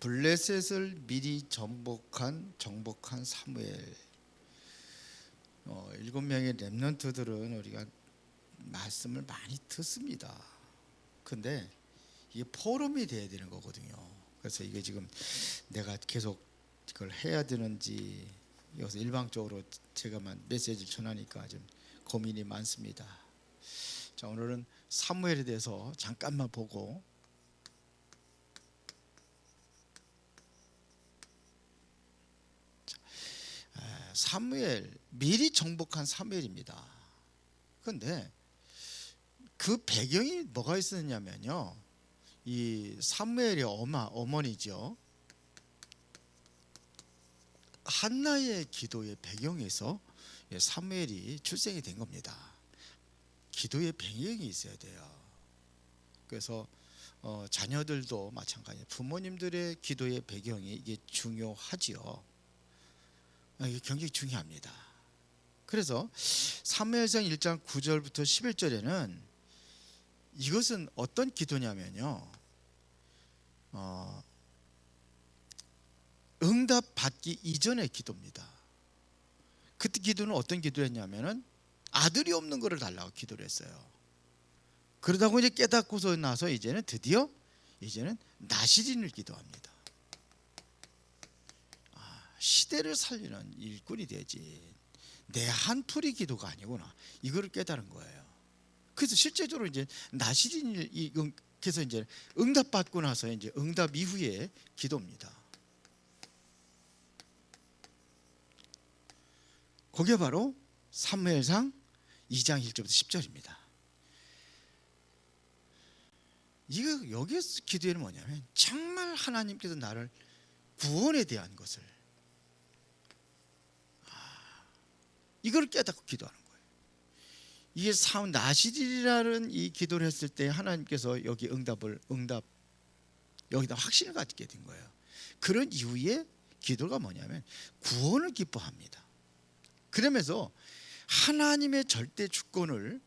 블레셋을 미리 정복한 사무엘. 7명의 렘넌트들은 우리가 말씀을 많이 듣습니다. 근데 이게 포럼이 돼야 되는 거거든요. 그래서 이게 지금 내가 계속 이걸 해야 되는지, 여기서 일방적으로 제가만 메시지를 전하니까 좀 고민이 많습니다. 자, 오늘은 사무엘에 대해서 잠깐만 보고, 사무엘, 미리 정복한 사무엘입니다. 그런데 그 배경이 뭐가 있었냐면요, 이 사무엘의 어머니죠, 한나의 기도의 배경에서 사무엘이 출생이 된 겁니다. 기도의 배경이 있어야 돼요. 그래서 자녀들도 마찬가지, 부모님들의 기도의 배경이 이게 중요하지요. 이게 굉장히 중요합니다. 그래서 사무엘상 1장 9절부터 11절에는 이것은 어떤 기도냐면요, 응답 받기 이전의 기도입니다. 그때 기도는 어떤 기도였냐면은 아들이 없는 것을 달라고 기도를 했어요. 그러다고 이제 깨닫고서 나서 이제는 드디어 나시린을 기도합니다. 시대를 살리는 일꾼이 되지, 내 한풀이 기도가 아니구나, 이거를 깨달은 거예요. 그래서 실제적으로 이제 나시린을 그래서 이제 응답 받고 나서 이제 응답 이후에 기도입니다. 그게 바로 사무엘상 2장 1절부터 10절입니다. 이거 여기서 기도에는 뭐냐면 정말 하나님께서 나를 구원에 대한 것을 이걸 깨닫고 기도하는 거예요. 이게 나시릴이라는 이 기도를 했을 때 하나님께서 여기 여기다 확신을 갖게 된 거예요. 그런 이후에 기도가 뭐냐면 구원을 기뻐합니다. 그러면서 하나님의 절대 주권을,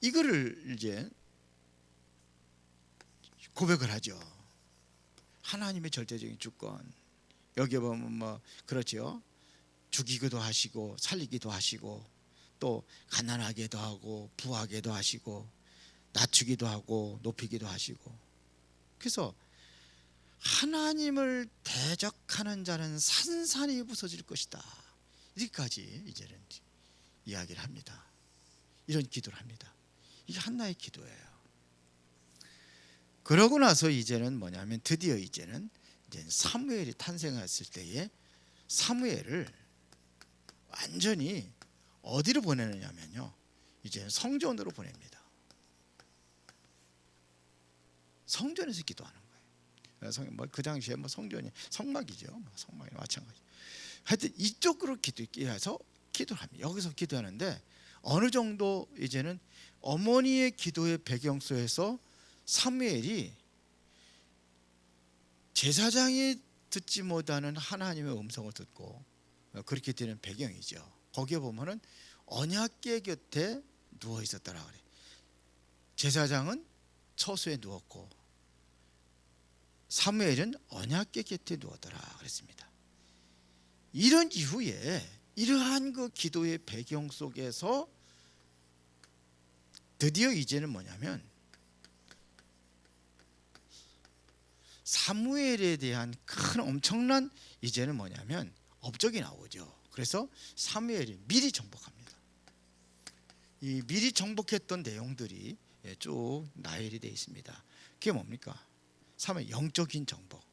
이거를 이제 고백을 하죠. 하나님의 절대적인 주권. 여기 보면 뭐 그렇죠, 죽이기도 하시고 살리기도 하시고 또 가난하게도 하고 부하게도 하시고 낮추기도 하고 높이기도 하시고. 그래서 하나님을 대적하는 자는 산산이 부서질 것이다, 이렇게까지 이제는 이야기를 합니다. 이런 기도를 합니다. 이게 한나의 기도예요. 그러고 나서 이제는 뭐냐면 드디어 이제는 사무엘이 탄생했을 때에 사무엘을 완전히 어디로 보내느냐면요, 이제 성전으로 보냅니다. 성전에서 기도하는 거예요. 그 당시에 성전이 성막이죠. 성막이 마찬가지. 하여튼 이쪽으로 기도해서 기도를 합니다. 여기서 기도하는데 어느 정도 이제는 어머니의 기도의 배경 속에서 사무엘이 제사장이 듣지 못하는 하나님의 음성을 듣고 그렇게 되는 배경이죠. 거기에 보면은 언약궤 곁에 누워 있었다라 그래. 제사장은 처소에 누웠고 사무엘은 언약궤 곁에 누웠더라 그랬습니다. 이런 이후에 이러한 그 기도의 배경 속에서 드디어 이제는 뭐냐면 사무엘에 대한 큰 엄청난 이제는 뭐냐면 업적이 나오죠. 그래서 사무엘이 미리 정복합니다. 이 미리 정복했던 내용들이 쭉 나열이 되어 있습니다. 그게 뭡니까? 사무엘 영적인 정복,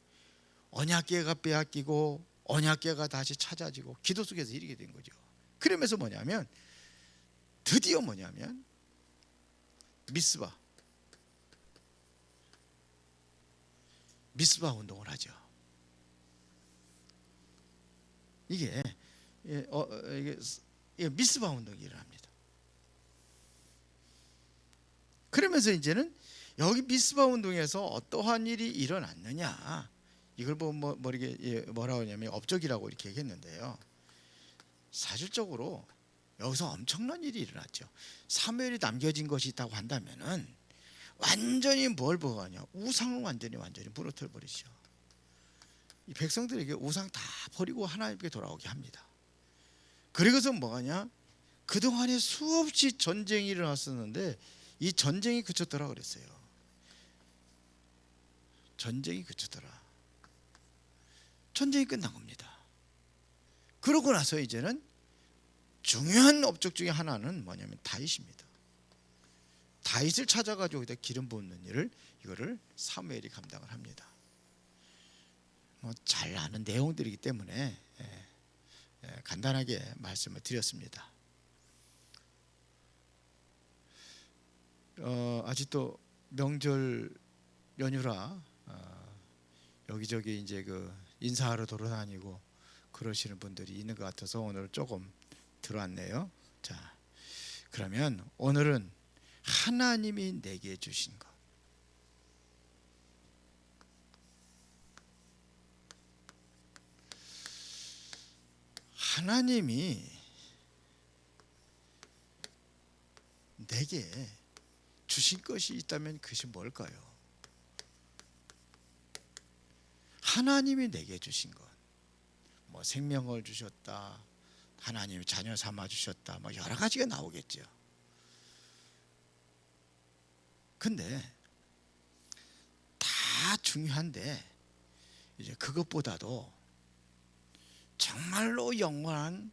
언약궤가 빼앗기고 언약궤가 다시 찾아지고 기도 속에서 이르게 된 거죠. 그러면서 뭐냐면 드디어 뭐냐면 미스바 운동을 하죠. 이게 미스바 운동이 일어납니다. 그러면서 이제는 여기 미스바 운동에서 어떠한 일이 일어났느냐, 이걸 뭐라고 하냐면 업적이라고 이렇게 얘기했는데요. 사실적으로 여기서 엄청난 일이 일어났죠. 사무엘이 남겨진 것이 있다고 한다면은 완전히 뭘 버거냐? 우상을 완전히 무너뜨려 버리죠. 이 백성들에게 우상 다 버리고 하나님께 돌아오게 합니다. 그리고서 뭐하냐? 그동안에 수없이 전쟁이 일어났었는데 이 전쟁이 그쳤더라 그랬어요. 전쟁이 그쳤더라. 전쟁이 끝난 겁니다. 그러고 나서 이제는 중요한 업적 중에 하나는 뭐냐면 다윗입니다. 다윗을 찾아가지고 기름 붓는 일을 이거를 사무엘이 감당을 합니다. 잘 아는 내용들이기 때문에 간단하게 말씀을 드렸습니다. 아직도 명절 연휴라 여기저기 이제 그 인사하러 돌아다니고 그러시는 분들이 있는 것 같아서 오늘 조금 들어왔네요. 자, 그러면 오늘은 하나님이 내게 주신 것. 하나님이 내게 주신 것이 있다면 그것이 뭘까요? 하나님이 내게 주신 것, 뭐 생명을 주셨다, 하나님이 자녀 삼아 주셨다, 뭐 여러 가지가 나오겠죠. 근데 다 중요한데 이제 그것보다도 정말로 영원한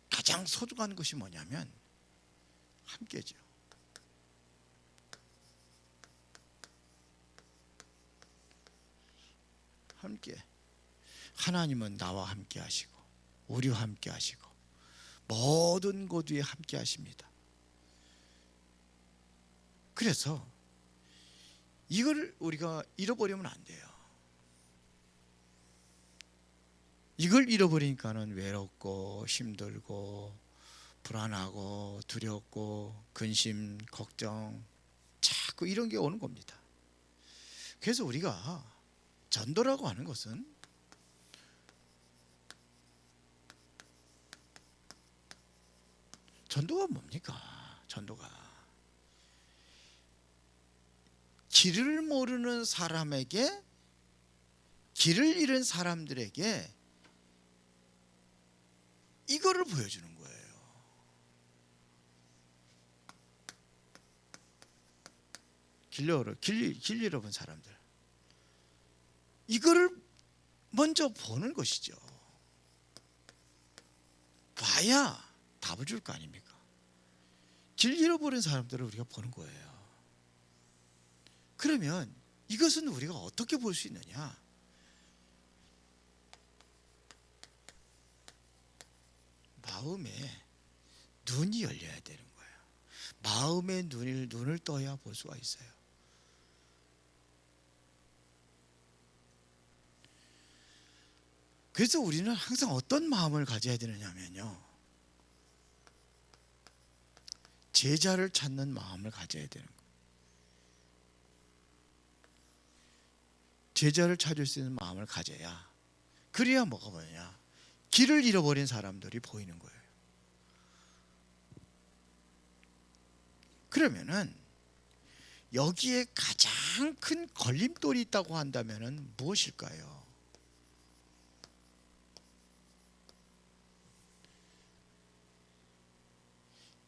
가장 소중한 것이 뭐냐면 함께죠. 함께. 하나님은 나와 함께 하시고 우리와 함께 하시고 모든 것 위에 함께 하십니다. 그래서 이걸 우리가 잃어버리면 안 돼요. 이걸 잃어버리니까는 외롭고 힘들고 불안하고 두렵고 근심, 걱정 자꾸 이런 게 오는 겁니다. 그래서 우리가 전도라고 하는 것은 전도가 뭡니까? 전도가 길을 모르는 사람에게, 길을 잃은 사람들에게 이거를 보여주는 거예요. 길 잃어본 사람들, 이거를 먼저 보는 것이죠. 봐야 답을 줄 거 아닙니까? 길 잃어버린 사람들을 우리가 보는 거예요. 그러면 이것은 우리가 어떻게 볼 수 있느냐? 마음에 눈이 열려야 되는 거예요. 마음의 눈을 떠야 볼 수가 있어요. 그래서 우리는 항상 어떤 마음을 가져야 되느냐면요, 제자를 찾는 마음을 가져야 되는 거예요. 제자를 찾을 수 있는 마음을 가져야, 그래야 뭐가 뭐냐, 길을 잃어버린 사람들이 보이는 거예요. 그러면은 여기에 가장 큰 걸림돌이 있다고 한다면은 무엇일까요?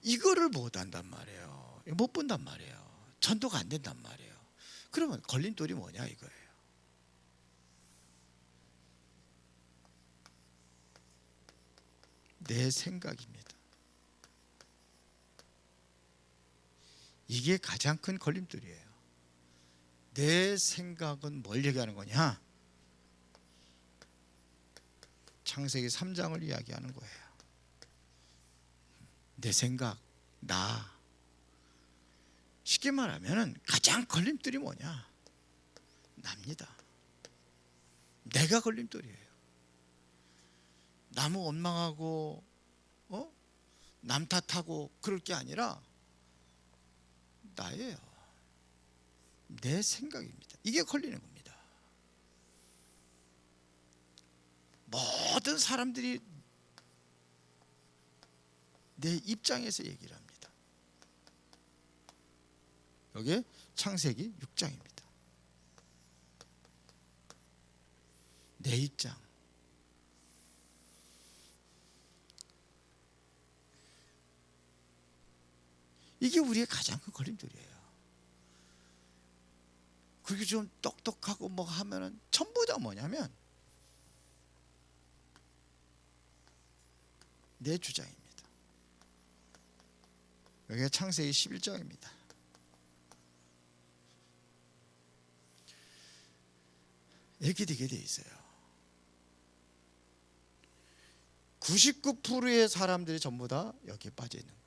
이거를 못 한단 말이에요. 못 본단 말이에요. 전도가 안 된단 말이에요. 그러면 걸림돌이 뭐냐 이거예요. 내 생각입니다. 이게 가장 큰 걸림돌이에요. 내 생각은 뭘 얘기하는 거냐? 창세기 3장을 이야기하는 거예요. 내 생각, 나. 쉽게 말하면 가장 걸림돌이 뭐냐? 납니다. 내가 걸림돌이에요. 나무 원망하고 남 탓하고 그럴 게 아니라 나예요. 내 생각입니다. 이게 걸리는 겁니다. 모든 사람들이 내 입장에서 얘기를 합니다. 여기 창세기 6장입니다. 내 입장. 이게 우리의 가장 큰 걸림돌이에요. 그렇게 좀 똑똑하고 뭐 하면은 전부 다 뭐냐면 내 주장입니다. 여기가 창세기 11장입니다. 이렇게 되게 돼 있어요. 99%의 사람들이 전부 다 여기에 빠져 있는 거예요.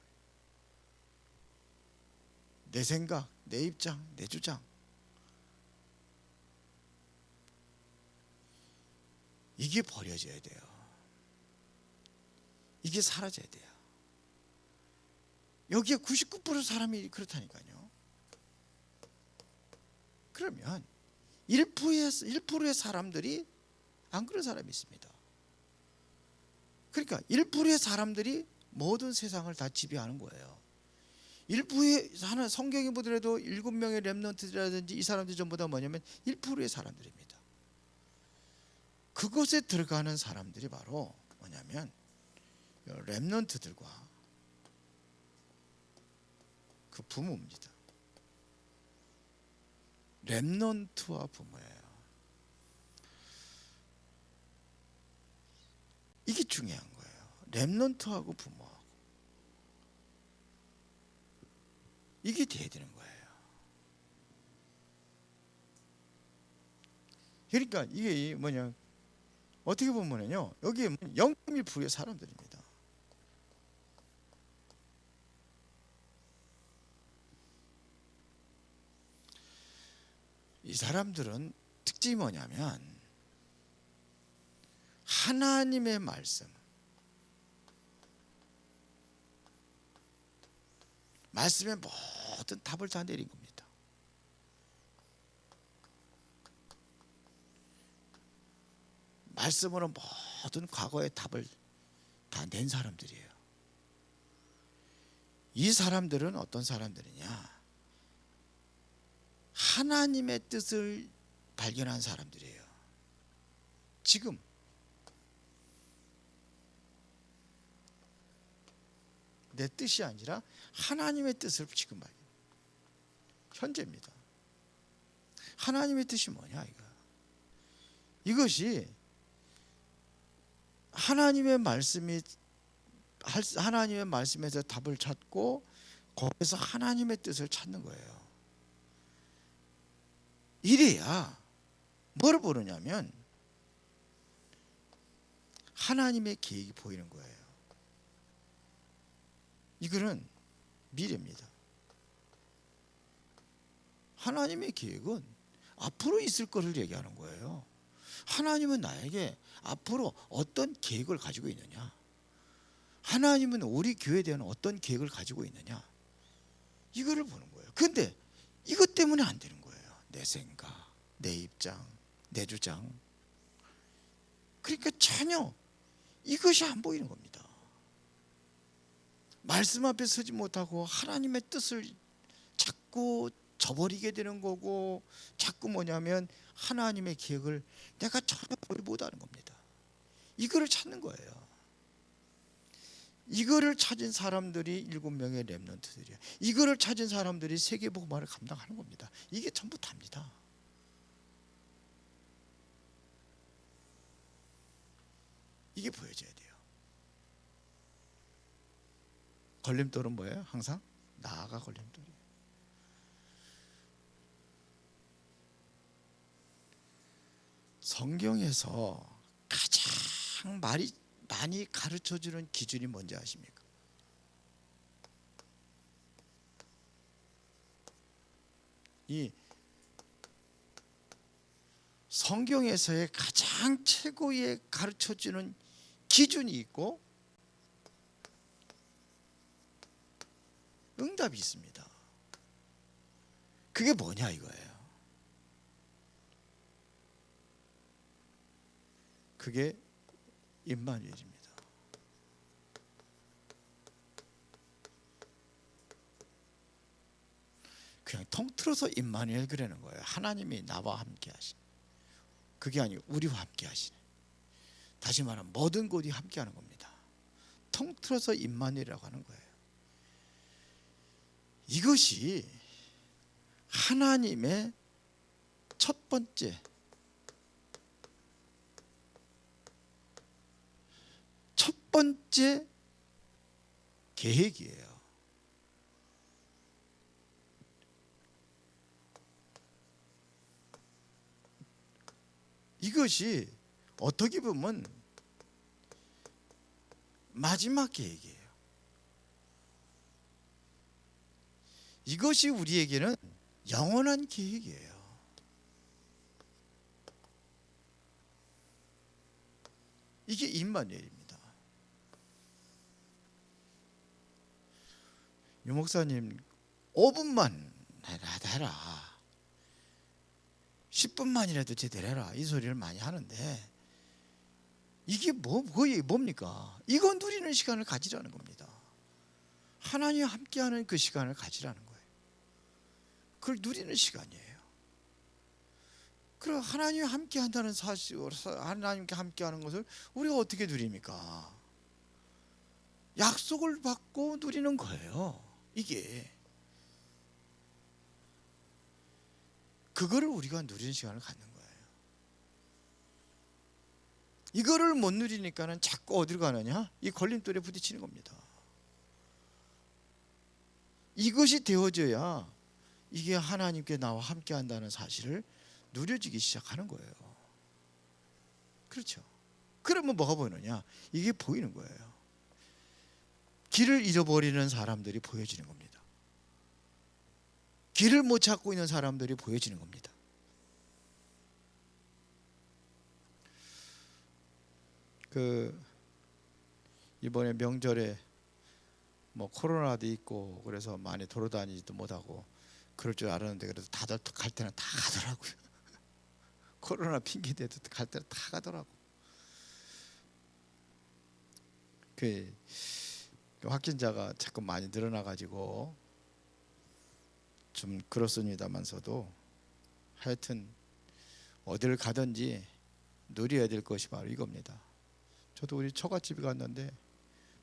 내 생각, 내 입장, 내 주장. 이게 버려져야 돼요. 이게 사라져야 돼요. 여기에 99% 사람이 그렇다니까요. 그러면 1%의 사람들이 안 그런 사람이 있습니다. 그러니까 1%의 사람들이 모든 세상을 다 지배하는 거예요. 일부의 하나 성경에 보더라도 7명의 렘넌트라든지 이 사람들이 전부 다 뭐냐면 1%의 사람들입니다. 그곳에 들어가는 사람들이 바로 뭐냐면 렘넌트들과 그 부모입니다. 렘넌트와 부모예요. 이게 중요한 거예요. 렘넌트하고 부모하고 이게 돼야 되는 거예요. 그러니까 이게 뭐냐, 어떻게 보면요, 여기 0.1%의 사람들입니다. 이 사람들은 특징이 뭐냐면 하나님의 말씀에 모든 답을 다 내린 겁니다. 말씀으로 모든 과거의 답을 다 낸 사람들이에요. 이 사람들은 어떤 사람들이냐? 하나님의 뜻을 발견한 사람들이에요. 지금 내 뜻이 아니라 하나님의 뜻을 지금 발견. 현재입니다. 하나님의 뜻이 뭐냐 이거. 이것이 하나님의 말씀에서 답을 찾고 거기서 하나님의 뜻을 찾는 거예요. 이래야 뭘 보느냐면 하나님의 계획이 보이는 거예요. 이거는 미래입니다. 하나님의 계획은 앞으로 있을 것을 얘기하는 거예요. 하나님은 나에게 앞으로 어떤 계획을 가지고 있느냐, 하나님은 우리 교회에 대한 어떤 계획을 가지고 있느냐, 이거를 보는 거예요. 그런데 이것 때문에 안 되는 거예요. 내 생각, 내 입장, 내 주장. 그러니까 전혀 이것이 안 보이는 겁니다. 말씀 앞에 서지 못하고 하나님의 뜻을 자꾸 저버리게 되는 거고, 자꾸 뭐냐면 하나님의 계획을 내가 전혀 보지 못하는 겁니다. 이거를 찾는 거예요. 이거를 찾은 사람들이 7명의 렘넌트들이에요. 이거를 찾은 사람들이 세계복음화를 감당하는 겁니다. 이게 전부 답니다. 이게 보여져야 돼요. 걸림돌은 뭐예요? 항상 나아가 걸림돌이에요. 성경에서 가장 많이 가르쳐주는 기준이 뭔지 아십니까? 이 성경에서의 가장 최고의 가르쳐주는 기준이 있고 응답이 있습니다. 그게 뭐냐 이거예요. 그게 임마누엘입니다. 그냥 통틀어서 임마누엘 그러는 거예요. 하나님이 나와 함께 하시네. 그게 아니고 우리와 함께 하시네. 다시 말하면 모든 곳이 함께 하는 겁니다. 통틀어서 임마누엘이라고 하는 거예요. 이것이 하나님의 첫 번째 계획이에요. 이것이 어떻게 보면 마지막 계획이에요. 이것이 우리에게는 영원한 계획이에요. 이게 임마누엘입니다. 유 목사님 5분만 해라 10분만이라도 제대로 해라 이 소리를 많이 하는데 이게 거의 뭡니까? 이거 누리는 시간을 가지라는 겁니다. 하나님과 함께하는 그 시간을 가지라는 거예요. 그걸 누리는 시간이에요. 그럼 하나님과 함께한다는 사실, 하나님과 함께하는 것을 우리가 어떻게 누립니까? 약속을 받고 누리는 거예요. 이게 그거를 우리가 누리는 시간을 갖는 거예요. 이거를 못 누리니까는 자꾸 어디로 가느냐? 이 걸림돌에 부딪히는 겁니다. 이것이 되어져야 이게 하나님께 나와 함께 한다는 사실을 누려지기 시작하는 거예요. 그렇죠? 그러면 뭐가 보이느냐? 이게 보이는 거예요. 길을 잃어버리는 사람들이 보여지는 겁니다. 길을 못 찾고 있는 사람들이 보여지는 겁니다. 이번에 명절에 코로나도 있고 그래서 많이 돌아다니지도 못하고 그럴 줄 알았는데 그래도 다들 갈 때는 다 가더라고요. 코로나 핑계 대도 갈 때는 다 가더라고. 그 확진자가 자꾸 많이 늘어나 가지고 좀 그렇습니다만서도 하여튼 어디를 가든지 누려야 될 것이 바로 이겁니다. 저도 우리 처갓집에 갔는데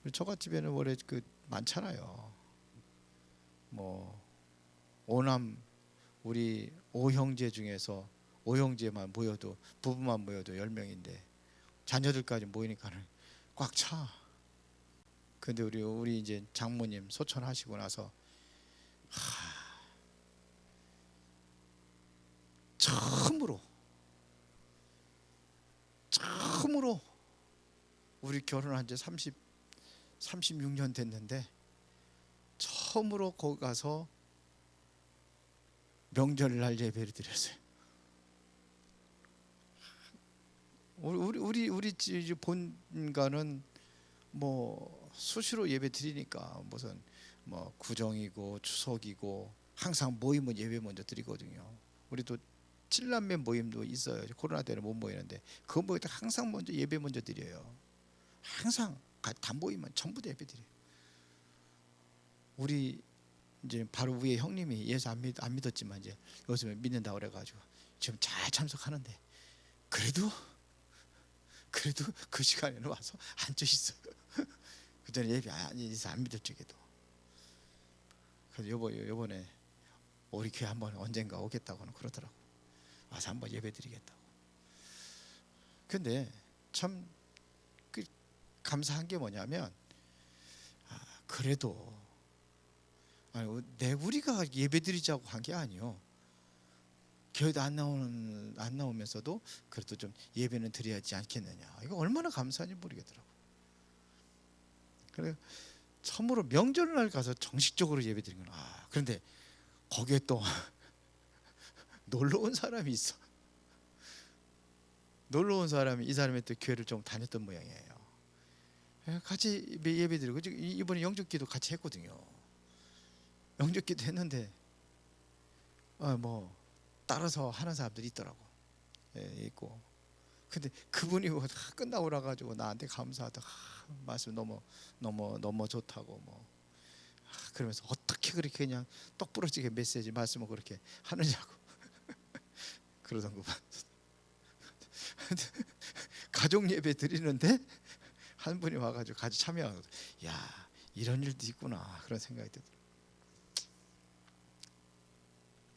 우리 처갓집에는 원래 많잖아요. 오남 우리 5형제 중에서 5형제만 모여도 부부만 모여도 10명인데 자녀들까지 모이니까는 꽉 차. 근데 우리 이제 장모님 소천하시고 나서 처음으로 우리 결혼한 지 36년 됐는데 처음으로 거기 가서 명절날 예배를 드렸어요. 우리 본가는 수시로 예배 드리니까 무슨 구정이고 추석이고 항상 모이면 예배 먼저 드리거든요. 우리도 칠남매 모임도 있어요. 코로나 때는 못 모이는데 그 모일 때 항상 먼저 예배 먼저 드려요. 항상 다 모이면 전부 다 예배 드려요. 우리 이제 바로 위에 형님이 예수 안 믿었지만 이제 요즘에 믿는다 그래가지고 지금 잘 참석하는데 그래도 그 시간에는 와서 앉아 있어요. 그전에 예배 안 믿을 적에도. 그래서 요번에 우리 교회 한번 언젠가 오겠다고는 그러더라고. 와서 한번 예배 드리겠다고. 근데 참 감사한 게 뭐냐면 그래도 우리가 예배 드리자고 한 게 아니요. 교회도 안 나오면서도 그래도 좀 예배는 드려야지 않겠느냐. 이거 얼마나 감사한지 모르겠더라고. 그래 처음으로 명절날 가서 정식적으로 예배 드린 건 그런데 거기에 또 놀러 온 사람이 있어. 놀러 온 사람이 이 사람이 또 교회를 좀 다녔던 모양이에요. 같이 예배 드리고 이번에 영접기도 같이 했거든요. 영접기도 했는데 따라서 하는 사람들이 있더라고. 있고. 근데 그분이 끝나고 나가지고 나한테 감사하다. 말씀 너무 좋다고 그러면서 어떻게 그렇게 그냥 똑부러지게 메시지 말씀을 그렇게 하느냐고 그러던구만. 가족 예배 드리는데 한 분이 와가지고 같이 참여하고, 야, 이런 일도 있구나 그런 생각이 들더라고요.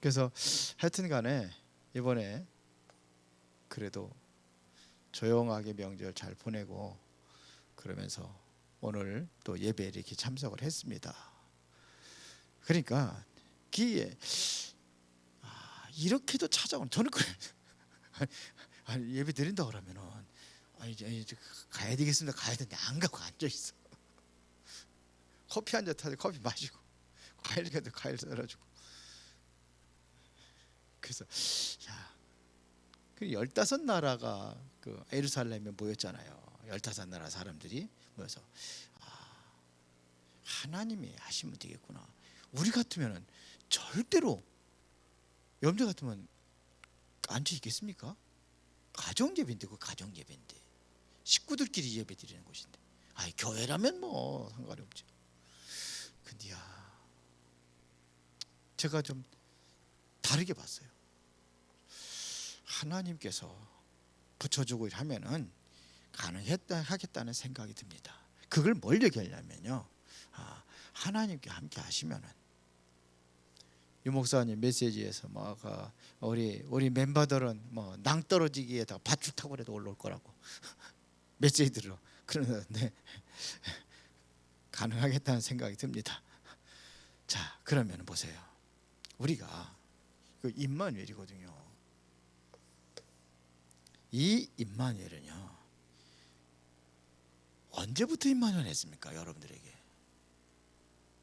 그래서 하여튼간에 이번에 그래도 조용하게 명절 잘 보내고 그러면서 오늘 또 예배에 이렇게 참석을 했습니다. 그러니까 기에 이렇게도 찾아오는, 저는 그래. 아니, 예배 드린다 그러면은 이제 가야 되겠습니다. 가야 되는데 안 가고 앉아 있어. 커피 한 잔 타서 커피 마시고, 과일 가도 과일 썰어주고. 그래서 야, 그 15나라가 그 예루살렘에 모였잖아요. 15나라 사람들이 모여서 하나님이 하시면 되겠구나. 우리 같으면은 절대로, 여러분들 같으면 앉아 있겠습니까? 가정 예배인데, 그 가정 예배인데 식구들끼리 예배 드리는 곳인데, 교회라면 뭐 상관이 없죠. 근데 제가 좀 다르게 봤어요. 하나님께서 붙여주고 하면은 가능하겠다는 생각이 듭니다. 그걸 뭘 얘기하냐면요, 하나님께 함께 하시면은, 유 목사님 메시지에서 우리 멤버들은 뭐 낭떠러지기에다가 밧줄 타고라도 올라올 거라고 메시지 들어 그러는데 가능하겠다는 생각이 듭니다. 자, 그러면 보세요. 우리가 그 임마누엘이거든요. 이 임마누엘은요, 언제부터 임마누엘 했습니까? 여러분들에게.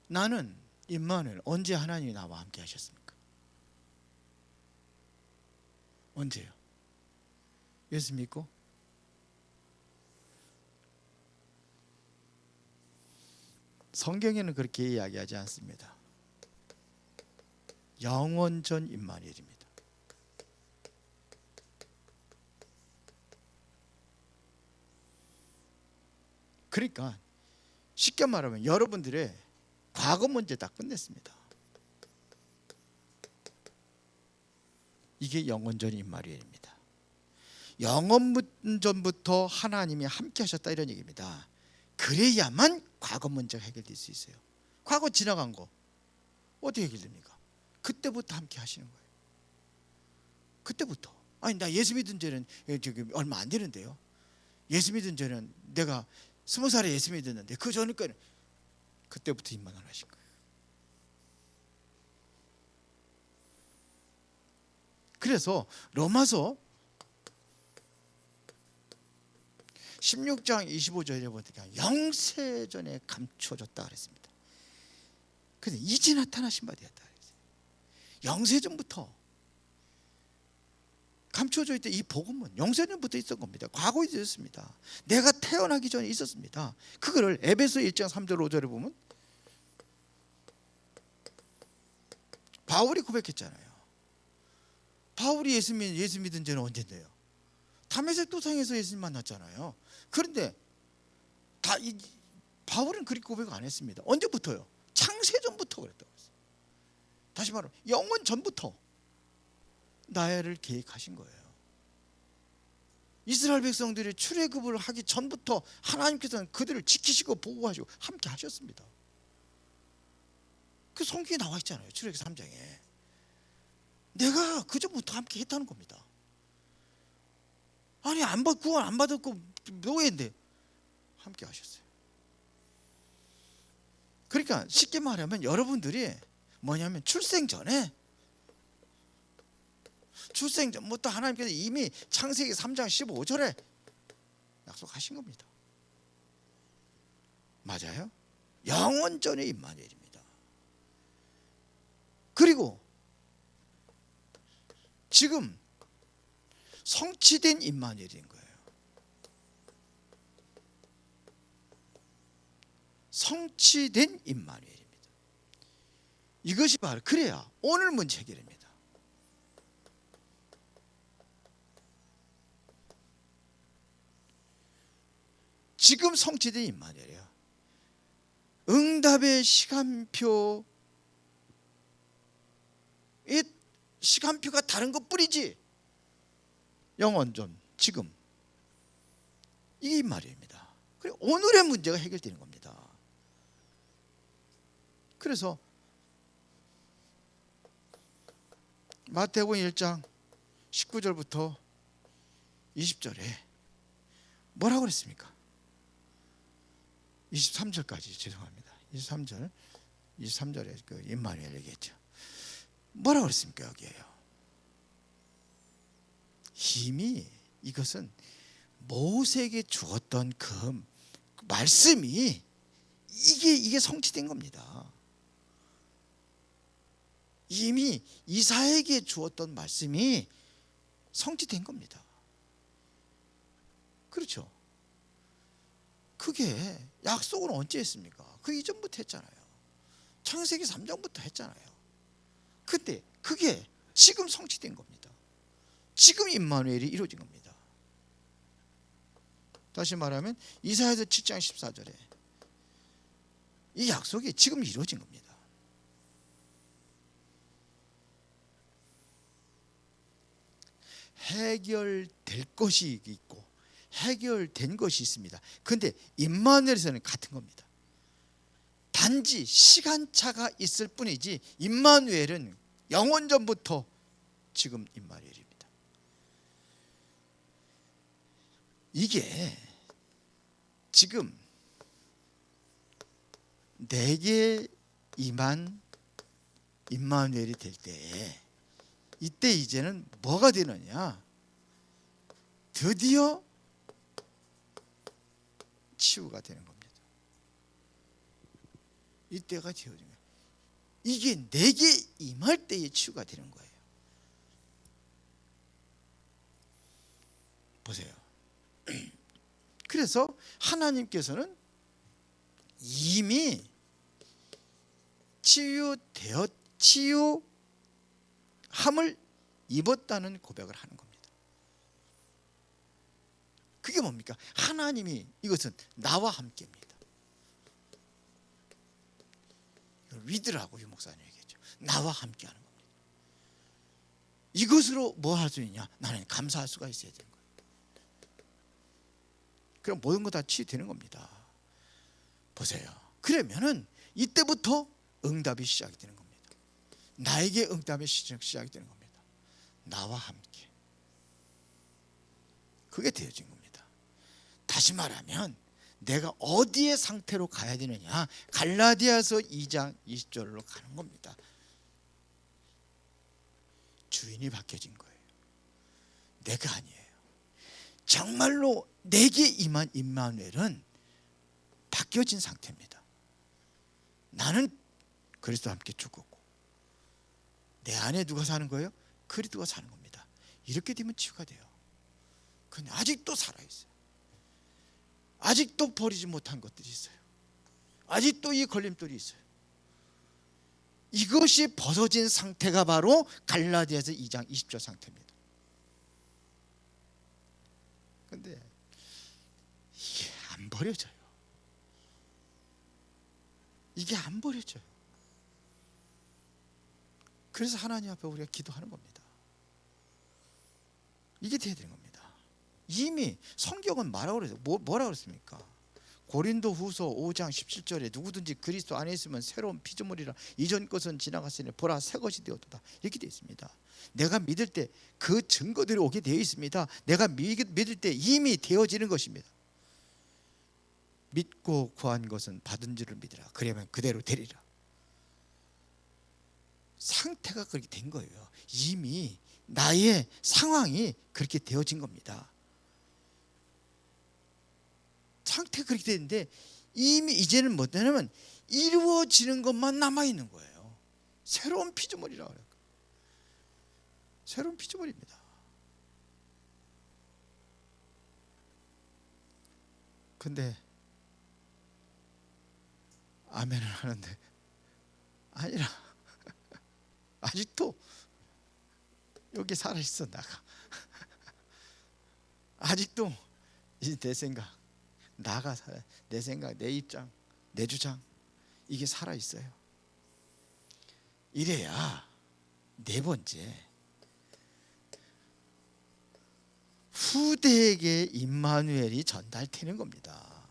나는 임마누엘, 언제 하나님이 나와 함께 하셨습니까? 언제요? 예수 믿고? 성경에는 그렇게 이야기하지 않습니다. 영원전 임마누엘입니다. 그러니까 쉽게 말하면 여러분들의 과거 문제 다 끝냈습니다. 이게 영원전 임마누엘입니다. 영원전부터 하나님이 함께 하셨다, 이런 얘기입니다. 그래야만 과거 문제가 해결될 수 있어요. 과거 지나간 거 어떻게 해결됩니까? 그때부터 함께 하시는 거예요. 그때부터. 아니, 나 예수 믿은 지는 얼마 안 되는데요. 예수 믿은 지는 내가 20살에 예수 믿었는데 그 전에까지, 그때부터 임마누엘 하신 거예요. 그래서 로마서 16장 25절에 보니까 영세전에 감춰졌다 그랬습니다. 근데 이제 나타나신 바 되었다 그랬어요. 영세전부터 감춰져 있던 이 복음은 영세전부터 있었던 겁니다. 과거에 있었습니다. 내가 태어나기 전에 있었습니다. 그거를 에베소 1장 3절 5절에 보면 바울이 고백했잖아요. 바울이 예수 믿은 지는 언젠데요? 다메섹 도상에서 예수님 만났잖아요. 그런데 바울은 그렇게 고백 안 했습니다. 언제부터요? 창세전부터 그랬다고 했어요. 다시 말하면 영원 전부터 나를 계획하신 거예요. 이스라엘 백성들이 출애굽을 하기 전부터 하나님께서는 그들을 지키시고 보호하시고 함께 하셨습니다. 그 성경에 나와 있잖아요. 출애굽 3장에. 내가 그 전부터 함께 했다는 겁니다. 아니, 구원 안 받았고 노예인데 함께 하셨어요. 그러니까 쉽게 말하면 여러분들이 뭐냐면 출생 전부터 하나님께서 이미 창세기 3장 15절에 약속하신 겁니다. 맞아요? 영원전의 임마누엘입니다. 그리고 지금 성취된 임마누엘인 거예요. 성취된 임마누엘입니다. 이것이 바로, 그래야 오늘 문제 해결입니다. 지금 성취된 임마누엘이에요. 응답의 시간표, 이 시간표가 다른 것 뿐이지 영원전 지금 이 말입니다. 그리고 오늘의 문제가 해결되는 겁니다. 그래서 마태복음 1장 19절부터 20절에 뭐라고 그랬습니까? 23절까지 죄송합니다. 23절에 그 임마누엘 얘기했죠. 뭐라고 그랬습니까? 여기에요. 이미 이것은 모세에게 주었던 그 말씀이 이게 성취된 겁니다. 이미 이사야에게 주었던 말씀이 성취된 겁니다. 그렇죠? 그게 약속은 언제 했습니까? 그 이전부터 했잖아요. 창세기 3장부터 했잖아요. 근데 그게 지금 성취된 겁니다. 지금 임마누엘이 이루어진 겁니다. 다시 말하면 이사야서 7장 14절에 이 약속이 지금 이루어진 겁니다. 해결될 것이 있고 해결된 것이 있습니다. 그런데 임마누엘에서는 같은 겁니다. 단지 시간차가 있을 뿐이지 임마누엘은 영원전부터 지금 임마누엘입니다. 이게 지금 내게 임한 임마누엘이 될 때에 이때 이제는 뭐가 되느냐? 드디어 치유가 되는 겁니다. 이때가 되어진 거예요. 이게 내게 임할 때의 치유가 되는 거예요. 보세요. 그래서 하나님께서는 이미 치유함을 입었다는 고백을 하는 겁니다. 그게 뭡니까? 하나님이 이것은 나와 함께입니다. 위드라고 유 목사님 얘기했죠. 나와 함께하는 겁니다. 이것으로 뭐 할 수 있냐? 나는 감사할 수가 있어야 되는 거예요. 그럼 모든 거 다 치유되는 겁니다. 보세요. 그러면은 이때부터 응답이 시작이 되는 겁니다. 나에게 응답이 시작이 되는 겁니다. 나와 함께. 그게 되어진 겁니다. 다시 말하면 내가 어디의 상태로 가야 되느냐? 갈라디아서 2장 20절로 가는 겁니다. 주인이 바뀌어진 거예요. 내가 아니에요. 정말로 내게 임한 임마누엘은 바뀌어진 상태입니다. 나는 그리스도와 함께 죽었고 내 안에 누가 사는 거예요? 그리스도가 사는 겁니다. 이렇게 되면 치유가 돼요. 근데 아직도 살아있어요. 아직도 버리지 못한 것들이 있어요. 아직도 이 걸림돌이 있어요. 이것이 벗어진 상태가 바로 갈라디아서 2장 20절 상태입니다. 근데 이게 안 버려져요. 이게 안 버려져요. 그래서 하나님 앞에 우리가 기도하는 겁니다. 이게 돼야 되는 겁니다. 이미 성경은 뭐라고 그랬습니까? 고린도 후서 5장 17절에 누구든지 그리스도 안에 있으면 새로운 피조물이라 이전 것은 지나갔으니 보라 새 것이 되었도다. 이렇게 되어 있습니다. 내가 믿을 때 그 증거들이 오게 되어 있습니다. 내가 믿을 때 이미 되어지는 것입니다. 믿고 구한 것은 받은 줄을 믿으라. 그러면 그대로 되리라. 상태가 그렇게 된 거예요. 이미 나의 상황이 그렇게 되어진 겁니다. 상태가 그렇게 되는데 이미 이제는 뭐냐면 이루어지는 것만 남아있는 거예요. 새로운 피조물이라고 그래요. 새로운 피조물입니다. 근데 아멘을 하는데 아니라 아직도 여기 살아있어. 나가 아직도 내 생각 나가 살아. 내 생각, 내 입장, 내 주장 이게 살아 있어요. 이래야 네 번째, 후대에게 임마누엘이 전달되는 겁니다.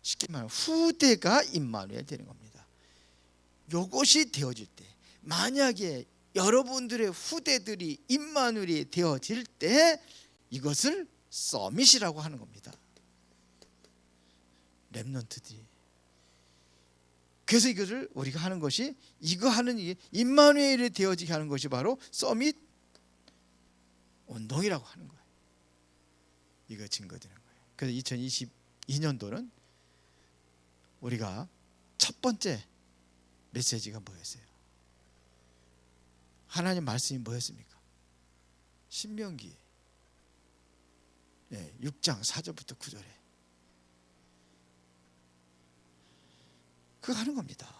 쉽게 말하면 후대가 임마누엘 되는 겁니다. 이것이 되어질 때, 만약에 여러분들의 후대들이 임마누엘이 되어질 때, 이것을 서밋이라고 하는 겁니다. 렘넌트들이. 그래서 이것을 우리가 하는 것이, 이거 하는 이 임마누엘이 되어지게 하는 것이 바로 서밋 운동이라고 하는 거예요. 이거 증거되는 거예요. 그래서 2022년도는 우리가 첫 번째 메시지가 뭐였어요? 하나님 말씀이 뭐였습니까? 신명기 6장 4절부터 9절에 그거 하는 겁니다.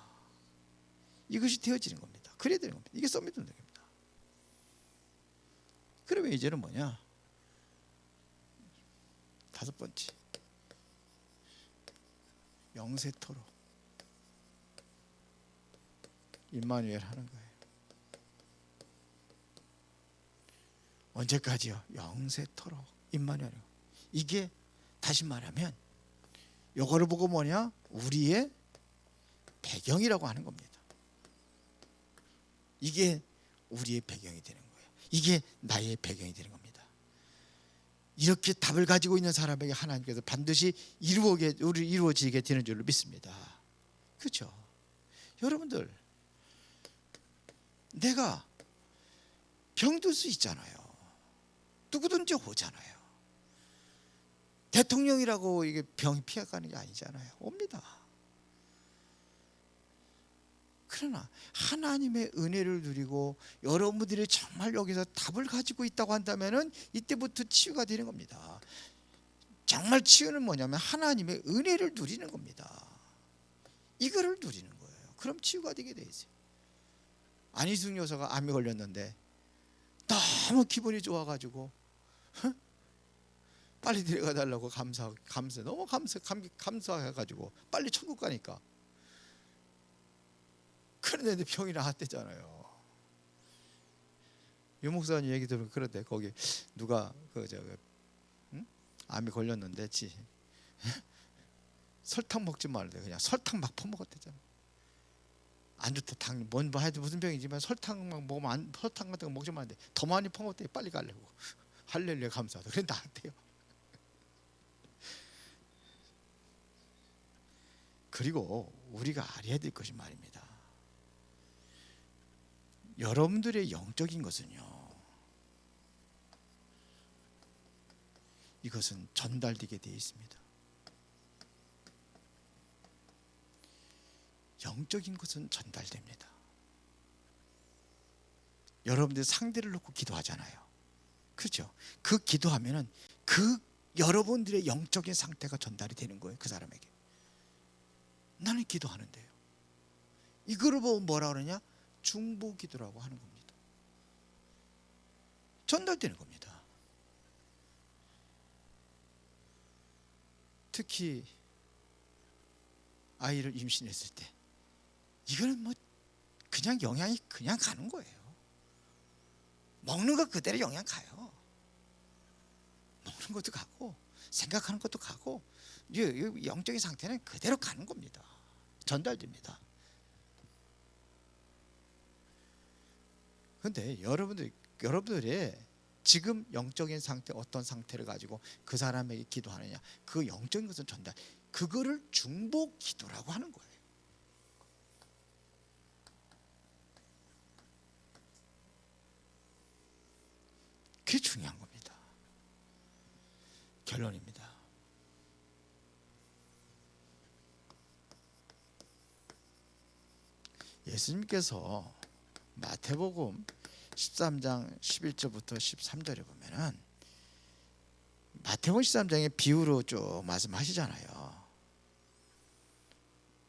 이것이 되어지는 겁니다. 그래야 되는 겁니다. 이게 서밋 운동입니다. 그러면 이제는 뭐냐? 다섯 번째, 영세토록 임마누엘 하는 거예요. 언제까지요? 영세토록 임마누엘. 이게 다시 말하면 요거를 보고 뭐냐? 우리의 배경이라고 하는 겁니다. 이게 우리의 배경이 되는 거예요. 이게 나의 배경이 되는 겁니다. 이렇게 답을 가지고 있는 사람에게 하나님께서 반드시 이루어지게 되는 줄로 믿습니다. 그렇죠? 여러분들, 내가 병들 수 있잖아요. 누구든지 오잖아요. 대통령이라고 이게 병 피해가는 게 아니잖아요. 옵니다. 그러나 하나님의 은혜를 누리고 여러분들이 정말 여기서 답을 가지고 있다고 한다면은 이때부터 치유가 되는 겁니다. 정말 치유는 뭐냐면 하나님의 은혜를 누리는 겁니다. 이거를 누리는 거예요. 그럼 치유가 되게 돼 있어요. 안희숙 여사가 암에 걸렸는데 너무 기분이 좋아가지고 빨리 데려가 달라고 너무 감사해가지고 빨리 천국 가니까. 그런데 병이 나았대잖아요. 유 목사님 얘기 들으면 그런데 거기 누가 암이 걸렸는데 설탕 먹지 말래. 그냥 설탕 막 퍼먹었대잖아. 안 좋다. 당 해도 무슨 병이지만 설탕 막 먹으면 설탕 같은 거 먹지 말래. 더 많이 퍼먹었대. 빨리 가려고. 할렐루야 감사하다. 그래 나한테요. 그리고 우리가 알아야 될 것이 말입니다. 여러분들의 영적인 것은요, 이것은 전달되게 되어 있습니다. 영적인 것은 전달됩니다. 여러분들 상대를 놓고 기도하잖아요. 그렇죠? 그 기도하면은 그 여러분들의 영적인 상태가 전달이 되는 거예요. 그 사람에게. 나는 기도하는데요. 이거를 보고 뭐라 그러냐? 중보기도라고 하는 겁니다. 전달되는 겁니다. 특히 아이를 임신했을 때 이거는 뭐 그냥 영향이 그냥 가는 거예요. 먹는 거 그대로 영향 가요. 먹는 것도 가고 생각하는 것도 가고 영적인 상태는 그대로 가는 겁니다. 전달됩니다. 그런데 여러분들의 지금 영적인 상태, 어떤 상태를 가지고 그 사람에게 기도하느냐, 그 영적인 것은 전달, 그거를 중보 기도라고 하는 거예요. 그게 중요한 겁니다. 결론입니다. 예수님께서 마태복음 13장 11절부터 13절에 보면은 마태복음 13장에 비유로 쭉 말씀하시잖아요.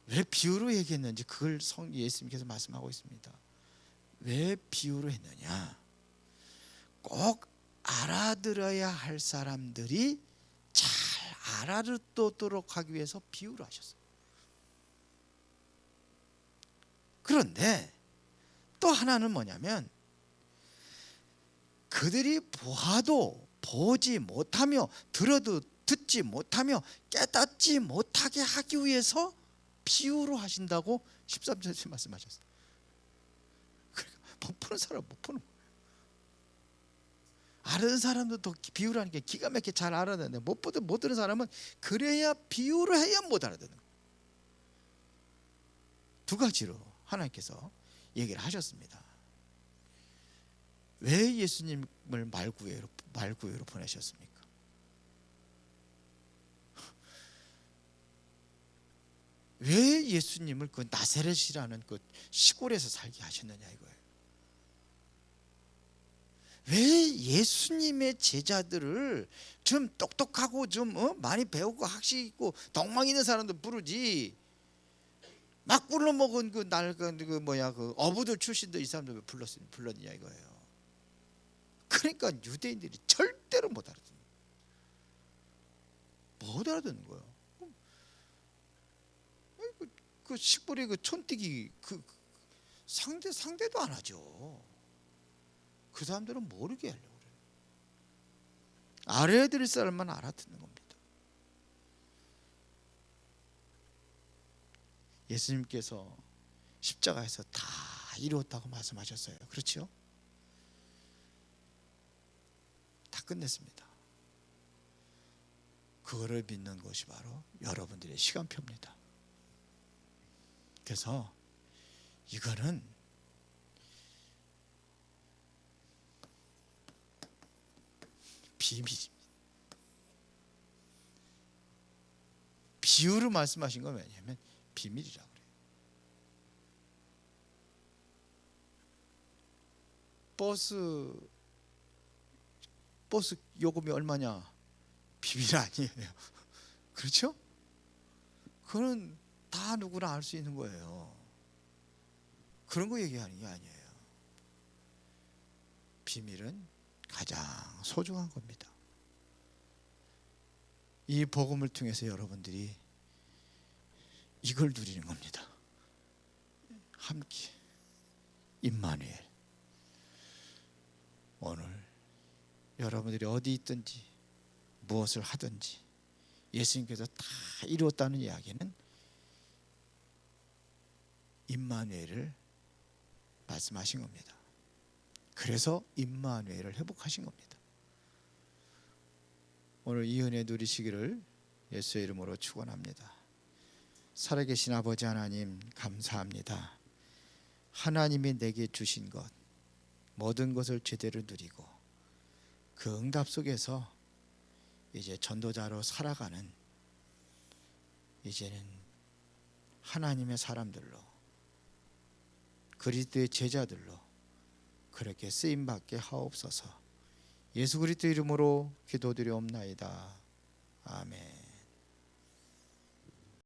왜 비유로 얘기했는지 그걸 예수님께서 말씀하고 있습니다. 왜 비유로 했느냐? 꼭 알아들어야 할 사람들이 잘 알아듣도록 하기 위해서 비유를 하셨어요. 그런데 또 하나는 뭐냐면 그들이 보아도 보지 못하며 들어도 듣지 못하며 깨닫지 못하게 하기 위해서 비유로 하신다고 13절에 말씀하셨어요. 그러니까 못 푸는 사람 못 푸는 거예요. 아는 사람도 또 비유를 하는 게 기가 막히게 잘 알아듣는데 못 듣는 사람은 그래야 비유를 해야 못 알아듣는 거예요. 두 가지로 하나님께서 얘기를 하셨습니다. 왜 예수님을 말구유로 보내셨습니까? 왜 예수님을 그 나사렛이라는 그 시골에서 살게 하셨느냐 이거예요. 왜 예수님의 제자들을 좀 똑똑하고 좀 많이 배우고 학식 있고 덕망 있는 사람들 부르지 막 굴러먹은 그 어부들 출신들 이 사람들 왜 불렀느냐 이거예요. 그러니까 유대인들이 절대로 못 알아듣는 거예요. 그 식불이 그 촌뜨기 그 상대도 안 하죠. 그 사람들은 모르게 하려고 그래요. 알아야 될 사람만 알아듣는 겁니다. 예수님께서 십자가에서 다 이루었다고 말씀하셨어요. 그렇죠? 다 끝냈습니다. 그거를 믿는 것이 바로 여러분들의 시간표입니다. 그래서 이거는 비밀입니다. 비유로 말씀하신 건 왜냐하면 비밀이라고 그래요. 버스 요금이 얼마냐? 비밀 아니에요. 그렇죠? 그건 다 누구나 알 수 있는 거예요. 그런 거 얘기하는 게 아니에요. 비밀은 가장 소중한 겁니다. 이 복음을 통해서 여러분들이 이걸 누리는 겁니다. 함께 임마누엘. 오늘 여러분들이 어디 있든지 무엇을 하든지 예수님께서 다 이루었다는 이야기는 임마누엘을 말씀하신 겁니다. 그래서 임마누엘을 회복하신 겁니다. 오늘 이 은혜 누리시기를 예수의 이름으로 축원합니다. 살아계신 아버지 하나님 감사합니다. 하나님이 내게 주신 것 모든 것을 제대로 누리고 그 응답 속에서 이제 전도자로 살아가는 이제는 하나님의 사람들로 그리스도의 제자들로 그렇게 쓰임받게 하옵소서. 예수 그리스도 이름으로 기도드리옵나이다. 아멘.